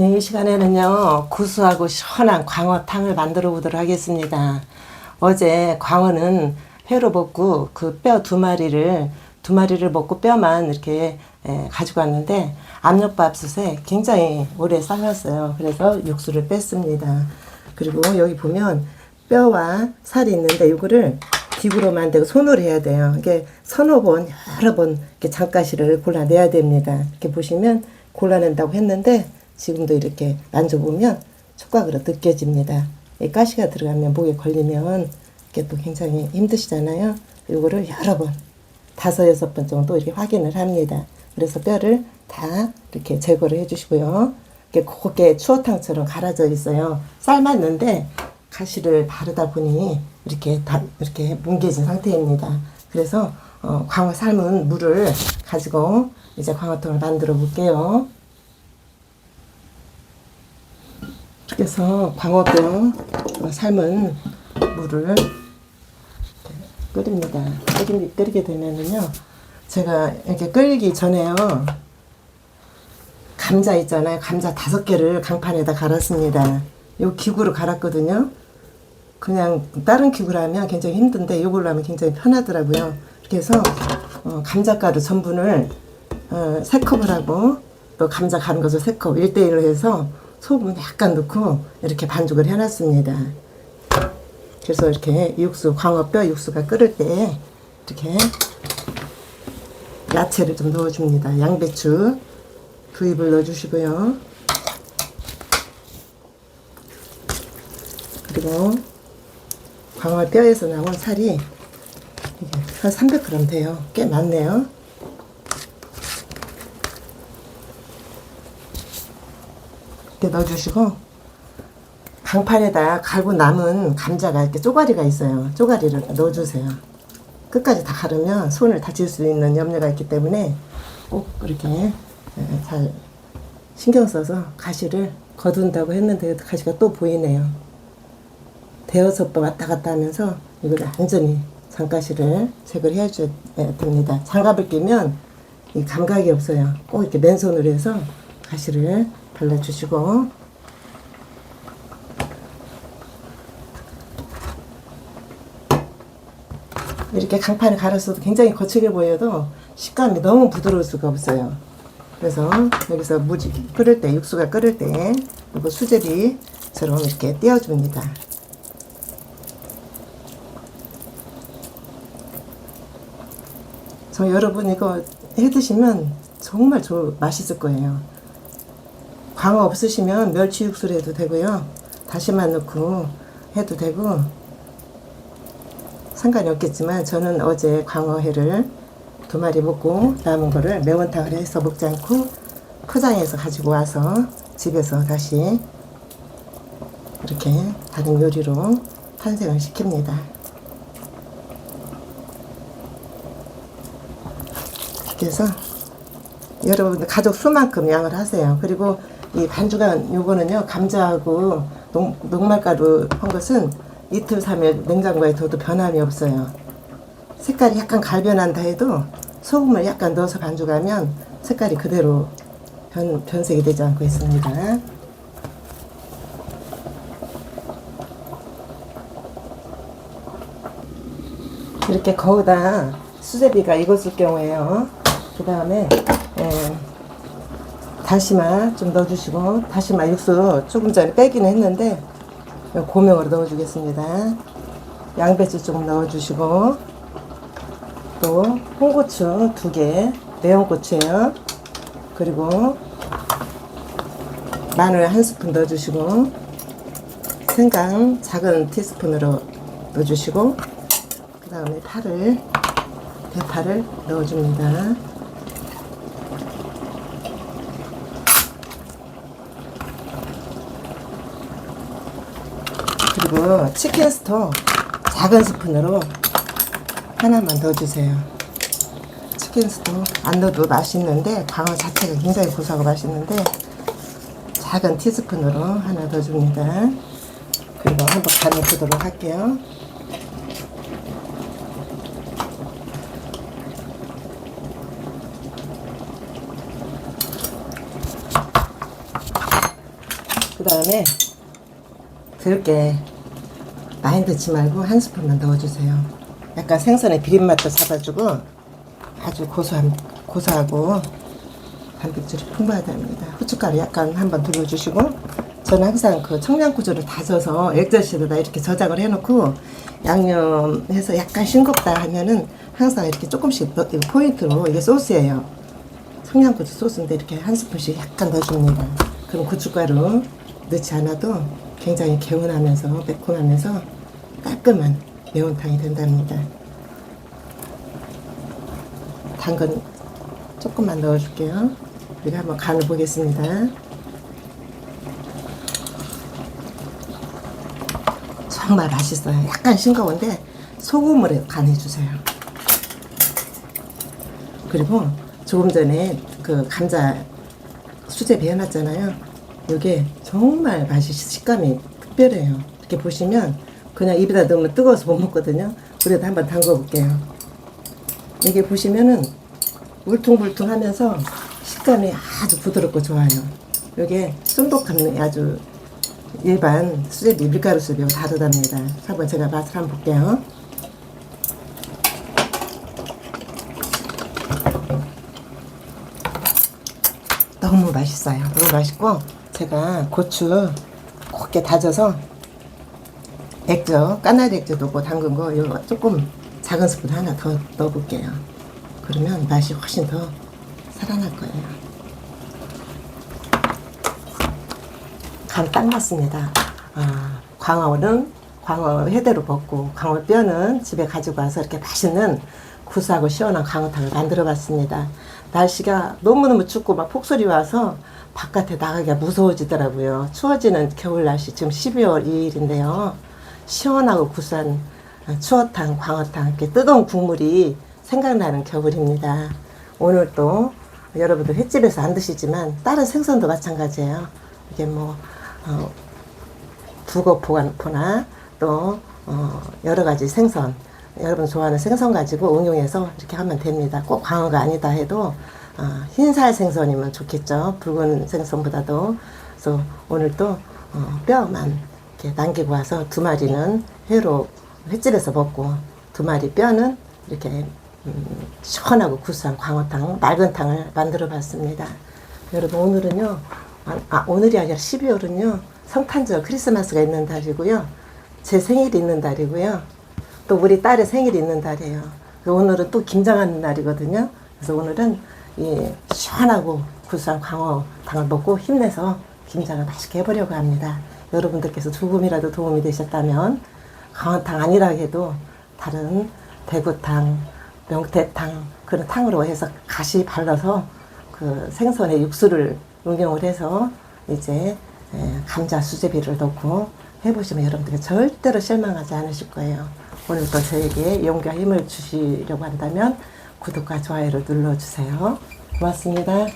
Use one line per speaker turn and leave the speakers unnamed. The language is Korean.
이 시간에는요, 구수하고 시원한 광어탕을 만들어 보도록 하겠습니다. 어제 광어는 회로 먹고 그 뼈 두 마리를 먹고 뼈만 이렇게 가지고 왔는데 압력밥솥에 굉장히 오래 삶았어요. 그래서 육수를 뺐습니다. 그리고 여기 보면 뼈와 살이 있는데 이거를 기구로 만들고 손으로 해야 돼요. 이게 서너 번, 여러 번 이렇게 장가시를 골라내야 됩니다. 이렇게 보시면 골라낸다고 했는데 지금도 이렇게 만져보면 촉각으로 느껴집니다. 이 가시가 들어가면 목에 걸리면 이게 또 굉장히 힘드시잖아요. 이거를 여러 번, 5, 6번 정도 이렇게 확인을 합니다. 그래서 뼈를 다 이렇게 제거를 해주시고요. 이렇게 곱게 추어탕처럼 갈아져 있어요. 삶았는데 가시를 바르다 보니 이렇게 뭉개진 상태입니다. 그래서 광어 삶은 물을 가지고 이제 광어탕을 만들어 볼게요. 그래서 광어뼈 삶은 물을 끓입니다. 끓이게 되면은요, 제가 이렇게 끓이기 전에요, 감자 있잖아요. 감자 5개를 강판에다 갈았습니다. 요 기구로 갈았거든요. 그냥 다른 기구라면 굉장히 힘든데 이걸로 하면 굉장히 편하더라고요. 그래서 감자가루 전분을 3컵을 하고 또 감자 갈은 것을 3컵 1대1로 해서 소금 약간 넣고 이렇게 반죽을 해놨습니다. 그래서 이렇게 육수, 광어뼈 육수가 끓을 때 이렇게 야채를 좀 넣어줍니다. 양배추 2입을 넣어주시고요. 그리고 광어뼈에서 나온 살이 이게 한 300g 돼요. 꽤 많네요. 이렇게 넣어주시고 강판에다 갈고 남은 감자가 이렇게 쪼가리가 있어요. 쪼가리를 넣어주세요. 끝까지 다 가르면 손을 다칠 수 있는 염려가 있기 때문에 꼭 이렇게 잘 신경 써서 가시를 거둔다고 했는데 가시가 또 보이네요. 대여섯 번 왔다 갔다 하면서 이걸 완전히 장가시를 제거를 해줘야 됩니다. 장갑을 끼면 이 감각이 없어요. 꼭 이렇게 맨손으로 해서 가시를 발라주시고, 이렇게 강판을 갈았어도 굉장히 거칠게 보여도 식감이 너무 부드러울 수가 없어요. 그래서 여기서 물이 끓을 때, 육수가 끓을 때 이거 수제비처럼 이렇게 띄워줍니다. 여러분 이거 해 드시면 정말 맛있을 거예요. 광어 없으시면 멸치 육수를 해도 되고요. 다시마 넣고 해도 되고 상관이 없겠지만 저는 어제 광어회를 2마리 먹고 남은 거를 매운탕을 해서 먹지 않고 포장해서 가지고 와서 집에서 다시 이렇게 다른 요리로 탄생을 시킵니다. 그래서 여러분 가족 수만큼 양을 하세요. 그리고 이 반죽한 요거는요, 감자하고 녹말가루 한 것은 이틀 3일 냉장고에 둬도 변함이 없어요. 색깔이 약간 갈변한다 해도 소금을 약간 넣어서 반죽하면 색깔이 그대로 변색이 되지 않고 있습니다. 이렇게 거기다 수제비가 익었을 경우에요, 그 다음에 다시마 좀 넣어주시고, 다시마 육수 조금 전에 빼기는 했는데 고명으로 넣어주겠습니다. 양배추 조금 넣어주시고, 또 홍고추 2개, 매운 고추예요. 그리고 마늘 1스푼 넣어주시고, 생강 작은 티스푼으로 넣어주시고, 그 다음에 대파를 넣어줍니다. 그리고 치킨 스톡 작은 스푼으로 하나만 넣어주세요. 치킨 스톡 안 넣어도 맛있는데 광어 자체가 굉장히 고소하고 맛있는데 작은 티스푼으로 하나 넣어줍니다. 그리고 한번 간을 보도록 할게요. 그 다음에 들깨 많이 넣지 말고 한 스푼만 넣어주세요. 약간 생선의 비린맛도 잡아주고 아주 고소하고 단백질이 풍부하답니다. 후춧가루 약간 한번 둘러주시고, 저는 항상 그 청양고추를 다져서 액젓에다 이렇게 저장을 해놓고 양념해서 약간 싱겁다 하면은 항상 이렇게 조금씩 이거 포인트로, 이게 소스예요. 청양고추 소스인데 이렇게 한 스푼씩 약간 넣어줍니다. 그럼 고춧가루 넣지 않아도 굉장히 개운하면서 매콤하면서 깔끔한 매운탕이 된답니다. 당근 조금만 넣어줄게요. 우리가 한번 간을 보겠습니다. 정말 맛있어요. 약간 싱거운데 소금으로 간해주세요. 그리고 조금 전에 그 감자 수제 배워놨잖아요. 이게 정말 맛이, 식감이 특별해요. 이렇게 보시면 그냥 입에다 넣으면 뜨거워서 못 먹거든요. 그래도 한번 담궈 볼게요. 이게 보시면은 울퉁불퉁 하면서 식감이 아주 부드럽고 좋아요. 이게 쫀득함이 아주 일반 수제비 밀가루 수제비와 다르답니다. 한번 제가 맛을 한번 볼게요. 너무 맛있어요. 너무 맛있고, 제가 고추 곱게 다져서 액젓, 까나리 액젓 넣고 담근 거 이거 조금 작은 스푼 하나 더 넣어볼게요. 그러면 맛이 훨씬 더 살아날 거예요. 간 딱 맞습니다. 광어는 광어 회대로 먹고, 광어 뼈는 집에 가지고 와서 이렇게 맛있는 구수하고 시원한 광어탕을 만들어 봤습니다. 날씨가 너무너무 춥고 막 폭설이 와서 바깥에 나가기가 무서워지더라고요. 추워지는 겨울 날씨, 지금 12월 2일인데요. 시원하고 구수한 추어탕, 광어탕, 이렇게 뜨거운 국물이 생각나는 겨울입니다. 오늘 또 여러분들 횟집에서 안 드시지만 다른 생선도 마찬가지예요. 이게 뭐 북어포나 또 여러 가지 생선, 여러분 좋아하는 생선 가지고 응용해서 이렇게 하면 됩니다. 꼭 광어가 아니다 해도 흰살 생선이면 좋겠죠. 붉은 생선보다도. 그래서 오늘 또 뼈만 이렇게 남기고 와서 2마리는 회로 횟집에서 먹고 2마리 뼈는 이렇게 시원하고 구수한 광어탕, 맑은 탕을 만들어 봤습니다. 여러분 오늘은요, 오늘이 아니라 12월은요 성탄절 크리스마스가 있는 달이고요, 제 생일이 있는 달이고요, 또 우리 딸의 생일이 있는 달이에요. 오늘은 또 김장하는 날이거든요. 그래서 오늘은 이 시원하고 구수한 광어탕을 먹고 힘내서 김장을 맛있게 해보려고 합니다. 여러분들께서 조금이라도 도움이 되셨다면, 광어탕 아니라 해도 다른 대구탕, 명태탕, 그런 탕으로 해서 가시 발라서 그 생선의 육수를 응용을 해서 이제 감자 수제비를 넣고 해보시면 여러분들이 절대로 실망하지 않으실 거예요. 오늘도 저에게 용기와 힘을 주시려고 한다면 구독과 좋아요를 눌러주세요. 고맙습니다.